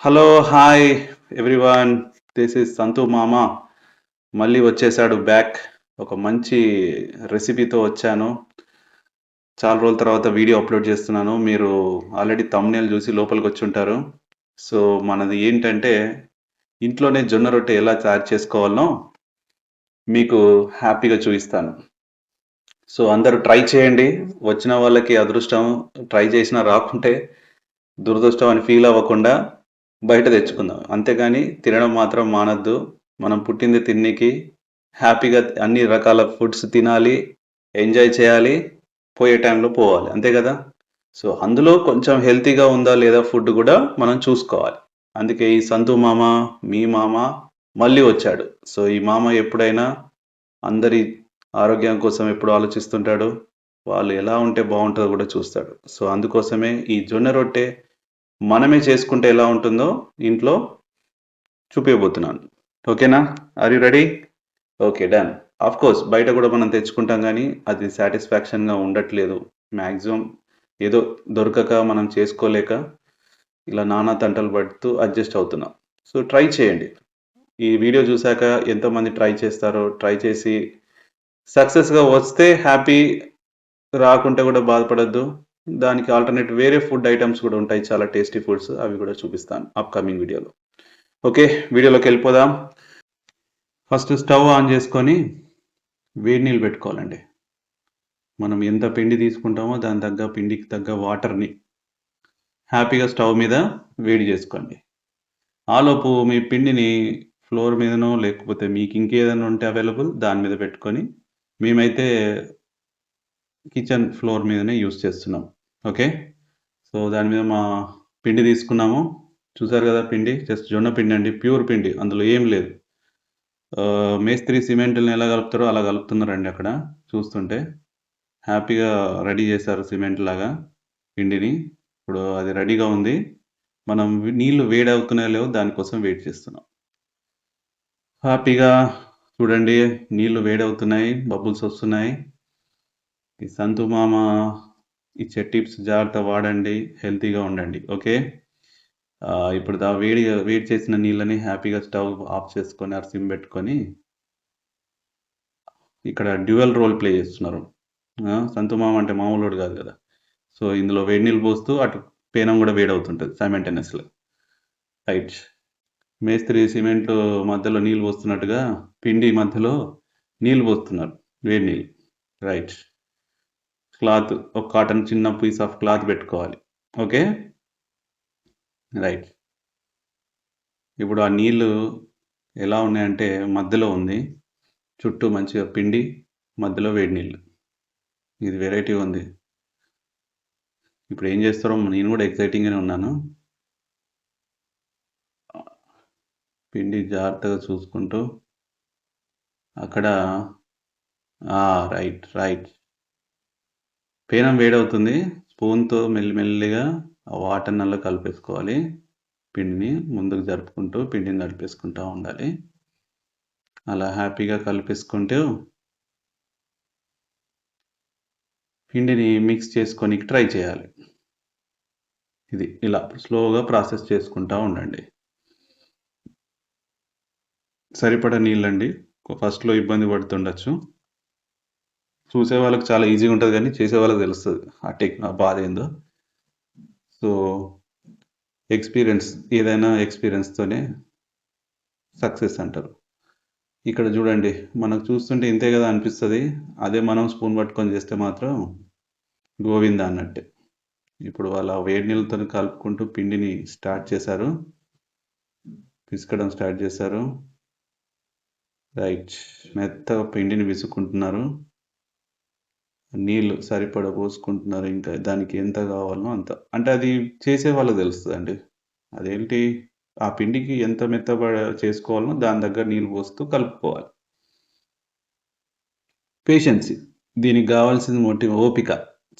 Hello hi everyone, this is సంతు మామ. మళ్ళీ వచ్చేసాడు బ్యాక్. ఒక మంచి రెసిపీతో వచ్చాను. చాలా రోజుల తర్వాత వీడియో అప్లోడ్ చేస్తున్నాను. మీరు ఆల్రెడీ థంబ్నెయిల్ చూసి లోపలికి వచ్చి ఉంటారు. సో మనది ఏంటంటే ఇంట్లోనే జొన్న రొట్టె ఎలా తయారు చేసుకోవాలనో మీకు హ్యాపీగా చూపిస్తాను. సో అందరూ ట్రై చేయండి. వచ్చిన వాళ్ళకి అదృష్టం, ట్రై చేసినా రాకుంటే దురదృష్టం అని ఫీల్ అవ్వకుండా బయట తెచ్చుకుందాం. అంతేగాని తినడం మాత్రం మానొద్దు. మనం పుట్టింది తిన్నికి, హ్యాపీగా అన్ని రకాల ఫుడ్స్ తినాలి, ఎంజాయ్ చేయాలి, పోయే టైంలో పోవాలి. అంతే కదా? సో అందులో కొంచెం హెల్తీగా ఉందా లేదా ఫుడ్ కూడా మనం చూసుకోవాలి. అందుకే ఈ సంతు మామ, మీ మామ మళ్ళీ వచ్చాడు. సో ఈ మామ ఎప్పుడైనా అందరి ఆరోగ్యం కోసం ఎప్పుడు ఆలోచిస్తుంటాడు. వాళ్ళు ఎలా ఉంటే బాగుంటుందో కూడా చూస్తాడు. సో అందుకోసమే ఈ జొన్న రొట్టె మనమే చేసుకుంటే ఎలా ఉంటుందో ఇంట్లో చూపించబోతున్నాను. ఓకేనా? Are you ready? Okay, done. Of course బయట కూడా మనం తెచ్చుకుంటాం, కానీ అది సాటిస్ఫాక్షన్గా ఉండట్లేదు. మ్యాక్సిమం ఏదో దొరకక మనం చేసుకోలేక ఇలా నానా తంటలు పడుతూ అడ్జస్ట్ అవుతున్నాం. సో ట్రై చేయండి. ఈ వీడియో చూశాక ఎంతోమంది ట్రై చేస్తారో, ట్రై చేసి సక్సెస్గా వస్తే హ్యాపీ, రాకుంటే కూడా బాధపడద్దు. దానికి ఆల్టర్నేట్ వేరే ఫుడ్ ఐటమ్స్ కూడా ఉంటాయి, చాలా టేస్టీ ఫుడ్స్. అవి కూడా చూపిస్తాను అప్కమింగ్ వీడియోలో. ఓకే, వీడియోలోకి వెళ్ళిపోదాం. ఫస్ట్ స్టవ్ ఆన్ చేసుకొని వేడి నీళ్ళు పెట్టుకోవాలండి. మనం ఎంత పిండి తీసుకుంటామో దాని తగ్గ పిండికి తగ్గ వాటర్ని హ్యాపీగా స్టవ్ మీద వేడి చేసుకోండి. ఆలోపు మీ పిండిని ఫ్లోర్ మీదనో లేకపోతే మీకు ఇంకేదైనా ఉంటే అవైలబుల్ దాని మీద పెట్టుకొని, మేమైతే కిచెన్ ఫ్లోర్ మీదనే యూస్ చేస్తున్నాం. ఓకే, సో దాని మీద మా పిండి తీసుకున్నాము. చూసారు కదా, పిండి జస్ట్ జొన్న పిండి అండి, ప్యూర్ పిండి, అందులో ఏం లేదు. మేస్త్రి సిమెంట్ని ఎలా కలుపుతారో అలా కలుపుతున్నారండి అక్కడ చూస్తుంటే. హ్యాపీగా రెడీ చేశారు సిమెంట్ లాగా పిండిని. ఇప్పుడు అది రెడీగా ఉంది. మనం నీళ్లు వేడి అవుతున్నాయో లేవో దానికోసం వెయిట్ చేస్తున్నాం. హ్యాపీగా చూడండి, నీళ్లు వేడవుతున్నాయి, బబుల్స్ వస్తున్నాయి. ఈ సంతు మామ ఇచ్చే టిప్స్ జాగ్రత్త వాడండి, హెల్తీగా ఉండండి. ఓకే, ఇప్పుడు వేడి చేసిన నీళ్ళని హ్యాపీగా స్టవ్ ఆఫ్ చేసుకొని ఆ సిమ్ పెట్టుకొని ఇక్కడ డ్యూయల్ రోల్ ప్లే చేస్తున్నారు. సంతు మామ అంటే మామూలుడు కాదు కదా. సో ఇందులో వేడి నీళ్ళు పోస్తూ అటు పేనం కూడా వేడవుతుంటుంది సైమల్టేనియస్లో. రైట్, మేస్త్రి సిమెంట్ మధ్యలో నీళ్ళు పోస్తున్నట్టుగా పిండి మధ్యలో నీళ్ళు పోస్తున్నారు, వేడి నీళ్ళు. రైట్, క్లాత్, ఒక కాటన్ చిన్న పీస్ ఆఫ్ క్లాత్ పెట్టుకోవాలి. Okay, right. ఇప్పుడు ఆ నీళ్ళు ఎలా ఉన్నాయంటే మధ్యలో ఉంది, చుట్టూ మంచిగా పిండి, మధ్యలో వేడి నీళ్ళు. ఇది వెరైటీ ఉంది. ఇప్పుడు ఏం చేస్తారో నేను కూడా ఎక్సైటింగ్గానే ఉన్నాను. పిండి జాగ్రత్తగా చూసుకుంటూ అక్కడ రైట్ రైట్, పేనం వేడవుతుంది. స్పూన్తో మెల్లిమెల్లిగా ఆ వాటర్ నల్ల కలిపేసుకోవాలి. పిండిని ముందుకు జరుపుకుంటూ పిండిని నడిపేసుకుంటూ ఉండాలి. అలా హ్యాపీగా కలిపేసుకుంటూ పిండిని మిక్స్ చేసుకొని ట్రై చేయాలి. ఇది ఇలా స్లోగా ప్రాసెస్ చేసుకుంటూ ఉండండి. సరిపడా నీళ్ళండి. ఫస్ట్లో ఇబ్బంది పడుతుండొచ్చు, చూసే వాళ్ళకి చాలా ఈజీగా ఉంటుంది, కానీ చేసే వాళ్ళకి తెలుస్తుంది ఆ బాధ ఏందో. సో ఏదైనా ఎక్స్పీరియన్స్తోనే సక్సెస్ అంటారు. ఇక్కడ చూడండి, మనకు చూస్తుంటే ఇంతే కదా అనిపిస్తుంది. అదే మనం స్పూన్ పట్టుకొని చేస్తే మాత్రం గోవింద అన్నట్టే. ఇప్పుడు వాళ్ళ వేడి నీళ్ళతో కలుపుకుంటూ పిండిని స్టార్ట్ చేశారు, పిసకడం స్టార్ట్ చేశారు. రైట్, మెత్తగా పిండిని విసుకుంటున్నారు, నీళ్ళు సరిపడా పోసుకుంటున్నారు. ఇంకా దానికి ఎంత కావాలనో అంత, అంటే అది చేసే వాళ్ళకి తెలుస్తుందండి. అదేంటి, ఆ పిండికి ఎంత మెత్తబడ చేసుకోవాలనో దాని దగ్గర నీళ్ళు పోస్తూ కలుపుకోవాలి. పేషెన్సీ, దీనికి కావాల్సిన ఓపిక.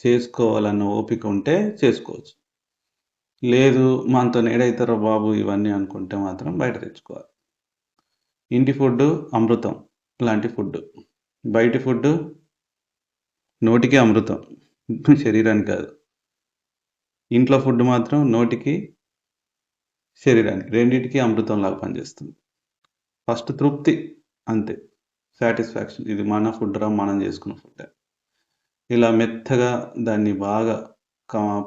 చేసుకోవాలన్న ఓపిక ఉంటే చేసుకోవచ్చు, లేదు మనతో ఏడైతారో బాబు ఇవన్నీ అనుకుంటే మాత్రం బయట తెచ్చుకోవాలి. ఇంటి ఫుడ్ అమృతం లాంటి ఫుడ్, బయటి ఫుడ్ నోటికి అమృతం, శరీరానికి కాదు. ఇంట్లో ఫుడ్ మాత్రం నోటికి శరీరానికి రెండిటికి అమృతంలాగా పనిచేస్తుంది. ఫస్ట్ తృప్తి అంతే. సాటిస్ఫాక్షన్. ఇది మన ఫుడ్‌రా మనం చేసుకున్న ఫుడ్డే. ఇలా మెత్తగా దాన్ని బాగా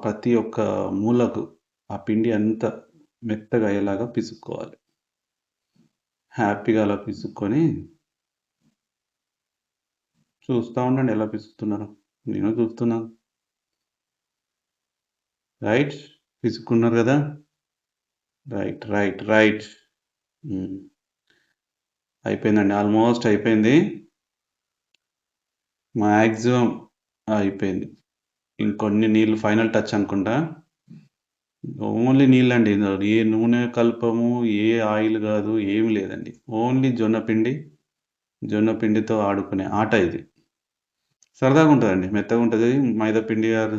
ప్రతి ఒక్క మూలకు ఆ పిండి అంతా మెత్తగా అయ్యేలాగా పిసుక్కోవాలి. హ్యాపీగా అలా పిసుక్కొని చూస్తా ఉండండి ఎలా పిసుకుతున్నారో. నేను చూస్తున్నాను. రైట్? పిసుక్కున్నారు గదా! రైట్. రైట్. రైట్. హ్మ్. అయిపోయిందండి. ఆల్మోస్ట్ అయిపోయింది. మాక్సిమం అయిపోయింది. ఇంకొన్ని నీళ్ళు ఫైనల్ టచ్ అనుకుంటా. ఓన్లీ నీళ్ళండి. ఇందులో ఏ నూనె కలపము, ఏ ఆయిల్ గాదు, ఏమి లేదండి. ఓన్లీ జొన్న పిండి. జొన్న పిండితో ఆడుకునే ఆట ఇది. సరదాగా ఉంటదండి. మెత్తగా ఉంటది. మైదా పిండి ఆర్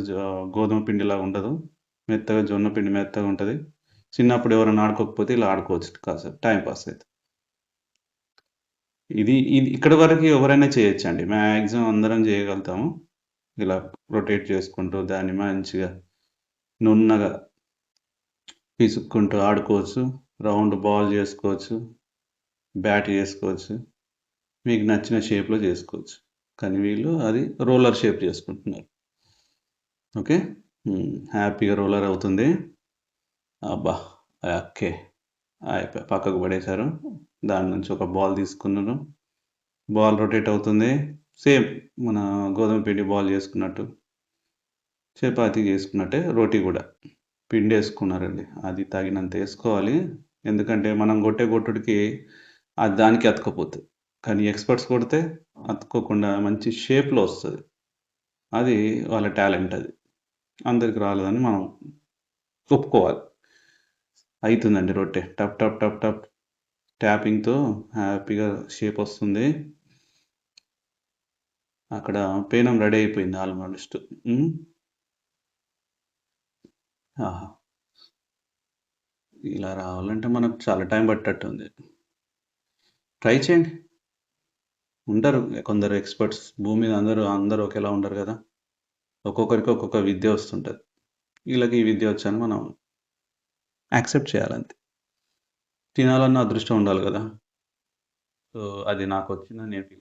గోధుమ పిండిలాగా ఉండదు. మెత్తగా జొన్న పిండి మెత్తగా ఉంటది. చిన్నప్పుడు ఎవరైనా ఆడుకోకపోతే ఇలా ఆడుకోవచ్చు కాసేపు టైం పాస్ అయితది. ఇది ఇక్కడి వరకు ఎవరైనా చేయొచ్చండి. మాక్సిమం అందరం చేయగలుగుతాము. ఇలా రొటేట్ చేసుకుంటూ దాన్ని మంచిగా నున్నగా పిసుక్కుంటూ ఆడుకోవచ్చు. రౌండ్ బాల్ చేసుకోవచ్చు. బ్యాట్ చేసుకోవచ్చు. మీకు నచ్చిన షేప్‌లో చేసుకోవచ్చు. కానీ వీళ్ళు అది రోలర్ షేప్ చేసుకుంటున్నారు. ఓకే. హ్యాపీగా రోలర్ అవుతుంది. అబ్బా! ఓకే. పక్కకు పడేశారు. దాని నుంచి ఒక బాల్ తీసుకున్నారు. బాల్ రొటేట్ అవుతుంది. సేమ్ మన గోధుమ పిండి బాల్ చేసుకున్నట్టు. చపాతీ చేసుకున్నట్టే రోటీ కూడా. పిండేసుకున్నారండి. అది తగినంత ఏసుకోవాలి. ఎందుకంటే మనం కొట్టే కొట్టుడికి అది దానికి అతుక్కపోతది. కానీ ఎక్స్‌పర్ట్స్ కొడితే అతుక్కోకుండా మంచి షేప్‌లో వస్తది. అది వాళ్ళ టాలెంట్ అది. అందరికి రాలేదని మనం ఒప్పుకోవాలి. అయితుందండి రొట్టె. టప్ టప్ టప్ టప్ ట్యాపింగ్‌తో హ్యాపీగా షేప్ వస్తుంది. అక్కడ పేనం రెడీ అయిపోయింది ఆల్మోస్ట్. ఆహా! ఇలా రావాలంటే మనకు చాలా టైం పట్టేట్టుంది. ట్రై చేయండి. ఉంటారు కొందరు ఎక్స్‌పర్ట్స్. భూమి మీద అందరూ ఒకేలా ఉండరు గదా! ఒక్కొక్కరికి ఒక్కొక్క విద్య వస్తుంటది. వీళ్ళకి ఈ విద్య వచ్చని మనం యాక్సెప్ట్ చేయాలంతే. తినాలన్న అదృష్టం ఉండాలి గదా! సో, అది నాకొచ్చిందని నేను ఫీల్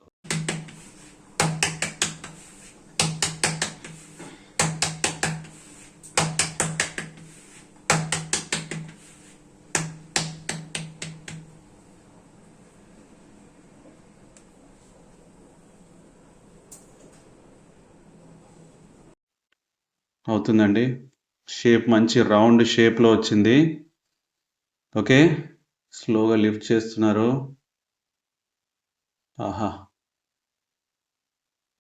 అవుతుందండి. షేప్ మంచి రౌండ్ షేప్‌లో వచ్చింది. ఓకే. స్లోగా లిఫ్ట్ చేస్తున్నారు. ఆహా!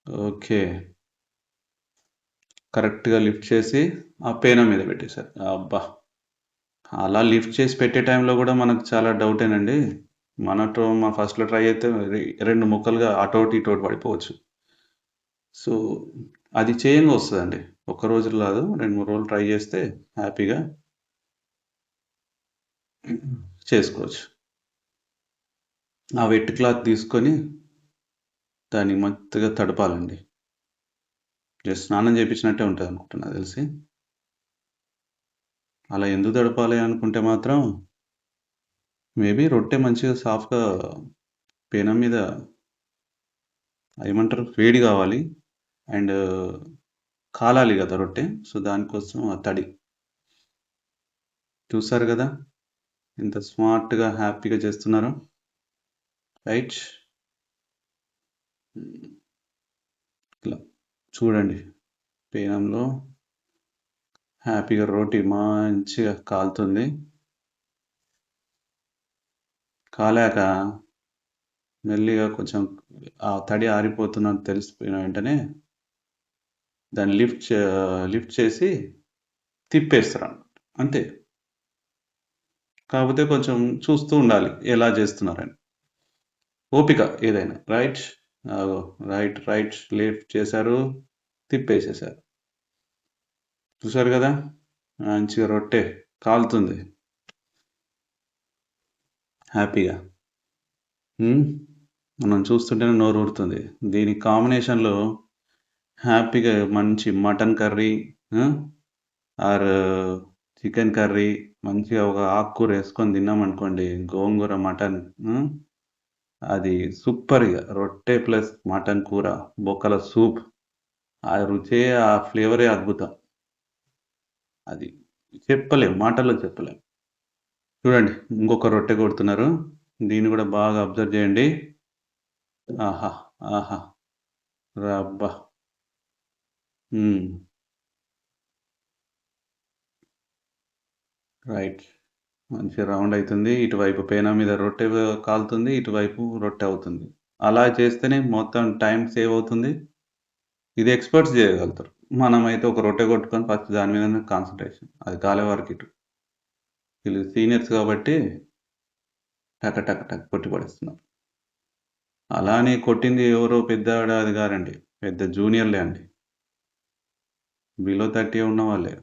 ఓకే. కరెక్ట్‌గా లిఫ్ట్ చేసి ఆ పేనం మీద పెట్టేశారు. అబ్బా! అలా లిఫ్ట్ చేసి పెట్టే టైంలో గూడా మనకు చాలా డౌటేనండి. ఫస్ట్‌లో ట్రై అయితే 2 ముక్కలుగా అటోటి ఇటోటి పడిపోవచ్చు. సో, అది చేయంగా వస్తదండి. ఒక్క రోజులో రాదు. 2, 3 రోజులు ట్రై చేస్తే హ్యాపీగా చేసుకోవచ్చు. ఆ వెట్ క్లాత్ తీసుకొని దాన్ని మెత్తగా తడపాలండి. జస్ట్ స్నానం చేపించినట్టే ఉంటదనుకుంటా నాకు తెలిసి. అలా ఎందుకు తడపాలి అనుకుంటే మాత్రం మేబీ రొట్టె మంచిగా సాఫ్ట్‌గా పెనం మీద ఏమంటారు వేడి కావాలి. అండ్ కాలాలి కదా రొట్టె. సో, దానికోసం ఆ తడి. చూసారు గదా! ఎంత స్మార్ట్‌గా, హ్యాపీగా చేస్తున్నారో. రైట్? ఇలా చూడండి. పెనంలో హ్యాపీగా రోటీ మంచిగా కాలుతుంది. కాలాక మెల్లిగా కొంచెం ఆ తడి ఆరిపోతున్నట్టు తెలిసిపోయిన వెంటనే దాన్ని లిఫ్ట్ చేసి తిప్పేస్తారన్నమాట. అంతే. కాకపోతే కొంచెం చూస్తూ ఉండాలి ఎలా చేస్తున్నారని. ఓపిక ఏదైనా. రైట్? అగో రైట్. రైట్. లిఫ్ట్ చేశారు. తిప్పేసేశారు. చూసారు గదా! మంచిగా రొట్టె కాలుతుంది. హ్యాపీగా. మనం చూస్తుంటేనే నోరూరుతుంది. దీని కాంబినేషన్‌లో హ్యాపీగా మంచి mutton curry or chicken curry మంచిగా ఒక ఆకుకూర వేసుకొని తిన్నామనుకోండి, గోంగూర మటన్, అది సూపర్ ఇక. రొట్టె ప్లస్ మటన్ కూర, బొక్కల సూప్, ఆ రుచే ఆ ఫ్లేవరే అద్భుతం. అది చెప్పలేం, మాటల్లో చెప్పలేం. చూడండి, ఇంకొక రొట్టె కొడుతున్నారు. దీన్ని కూడా బాగా అబ్జర్వ్ చేయండి. ఆహా, ఆహా, రబ్బా. రైట్. మంచి రౌండ్ అవుతుంది. ఇటువైపు పేన మీద రొట్టె కాలుతుంది, ఇటువైపు రొట్టె అవుతుంది. అలా చేస్తేనే మొత్తం టైం సేవ్ అవుతుంది. ఇది ఎక్స్పర్ట్స్ చేయగలుగుతారు. మనమైతే ఒక రొట్టె కొట్టుకొని ఫస్ట్ దాని మీదనే కాన్సన్ట్రేషన్, అది కాలే వరకు ఇటు. వీళ్ళు సీనియర్స్ కాబట్టి టక టక టక కొట్టి పడేస్తున్నారు. అలానే కొట్టింది ఎవరో పెద్దావిడ అది గారండి. పెద్ద జూనియర్‌లే అండి. బిలో 30 ఉన్న వాళ్ళే.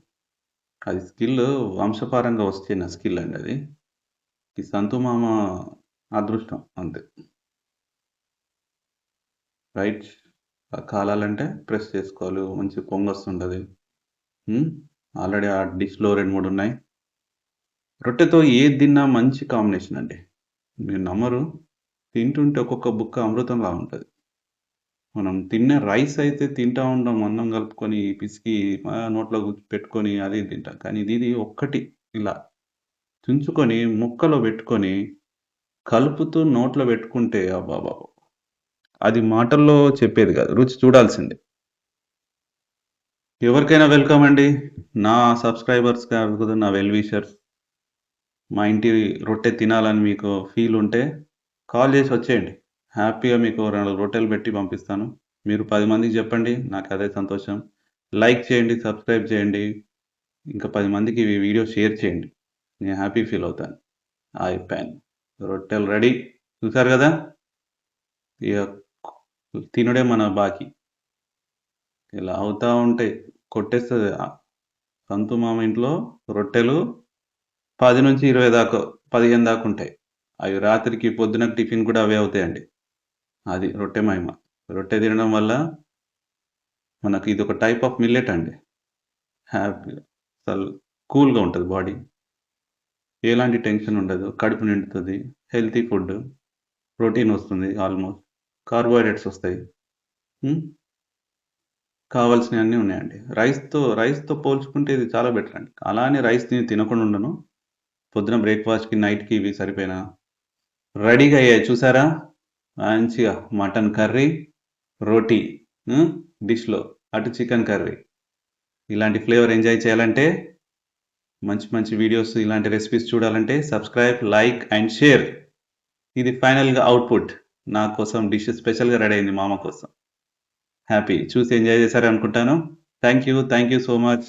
అది స్కిల్ వంశపారంగా వస్తున్న స్కిల్ అండి అది. ఈ సంతు మామ అదృష్టం అంతే. రైట్. కాలాలంటే ప్రెస్ చేసుకోవాలి. మంచి పొంగొస్తుంటది. ఆల్రెడీ ఆ డిష్‌లో 2, 3 ఉన్నాయి. రొట్టెతో ఏది తిన్నా మంచి కాంబినేషన్ అండి. మీరు నమ్మరు. తింటుంటే ఒక్కొక్క బుక్క అమృతంలా ఉంటది. మనం తిన్న రైస్ అయితే తింటా ఉంటాం అన్నం కలుపుకొని, పిసికి నోట్లో పెట్టుకొని అది తింటాం. కానీ ఇది ఒక్కటి ఇలా తుంచుకొని, ముక్కలో పెట్టుకొని, కలుపుతూ నోట్లో పెట్టుకుంటే అబ్బబ్బబ్బా! అది మాటల్లో చెప్పేది కాదు. రుచి చూడాల్సిందే. ఎవరికైనా వెల్కమ్ అండి. నా సబ్స్క్రైబర్స్ కాకపోతే నా వెల్ విషర్స్. మా ఇంటి రొట్టె తినాలని మీకు ఫీల్ ఉంటే కాల్ చేసి వచ్చేయండి. హ్యాపీగా మీకు 2 రొట్టెలు పెట్టి పంపిస్తాను. మీరు 10 మందికి చెప్పండి. నాకు అదే సంతోషం. లైక్ చేయండి, సబ్స్క్రైబ్ చేయండి. ఇంకా 10 మందికి ఈ వీడియో షేర్ చేయండి. నేను హ్యాపీ ఫీల్ అవుతాను. అయిపోయాను. రొట్టెలు రెడీ. చూసారు కదా! ఇక తినుడే మన బాకీ. ఇలా అవుతా ఉంటాయి. కొట్టేస్తది. సంతు మామ ఇంట్లో రొట్టెలు 10-20 దాకా, 15 దాకా ఉంటాయి. అవి రాత్రికి, పొద్దునకి టిఫిన్ కూడా అవే అవుతాయండి. అది రొట్టె మహిమ. రొట్టె తినడం వల్ల మనకి ఇదొక టైప్ ఆఫ్ మిల్లెట్ అండి. హ్యాపీగా అసలు కూల్‌గా ఉంటది బాడీ. ఎలాంటి టెన్షన్ ఉండదు. కడుపు నిండుతది. Healthy food. ప్రోటీన్ వస్తుంది ఆల్మోస్ట్. కార్బోహైడ్రేట్స్ వస్తాయి. హ్మ్. కావాల్సినయన్నీ ఉన్నాయండి. రైస్‌తో పోల్చుకుంటే ఇది చాలా బెటర్ అండి. అలా అని రైస్ తినకుండా ఉండను. పొద్దున బ్రేక్‌ఫాస్ట్‌కి, నైట్‌కి ఇవి సరిపోయినా రెడీగా అయ్యాయి చూసారా? మంచిగా మటన్ కర్రీ, రోటీ, హ్మ్. డిష్‌లో. అటు చికెన్ కర్రీ. ఇలాంటి ఫ్లేవర్ ఎంజాయ్ చేయాలంటే, మంచి మంచి వీడియోస్, ఇలాంటి రెసిపీస్ చూడాలంటే సబ్స్క్రైబ్, లైక్ అండ్ షేర్. ఇది ఫైనల్‌గా అవుట్‌పుట్. నా కోసం డిష్ స్పెషల్‌గా రెడీ అయింది మామ కోసం. హ్యాపీ. చూసి ఎంజాయ్ చేశారనుకుంటాను. Thank you so much.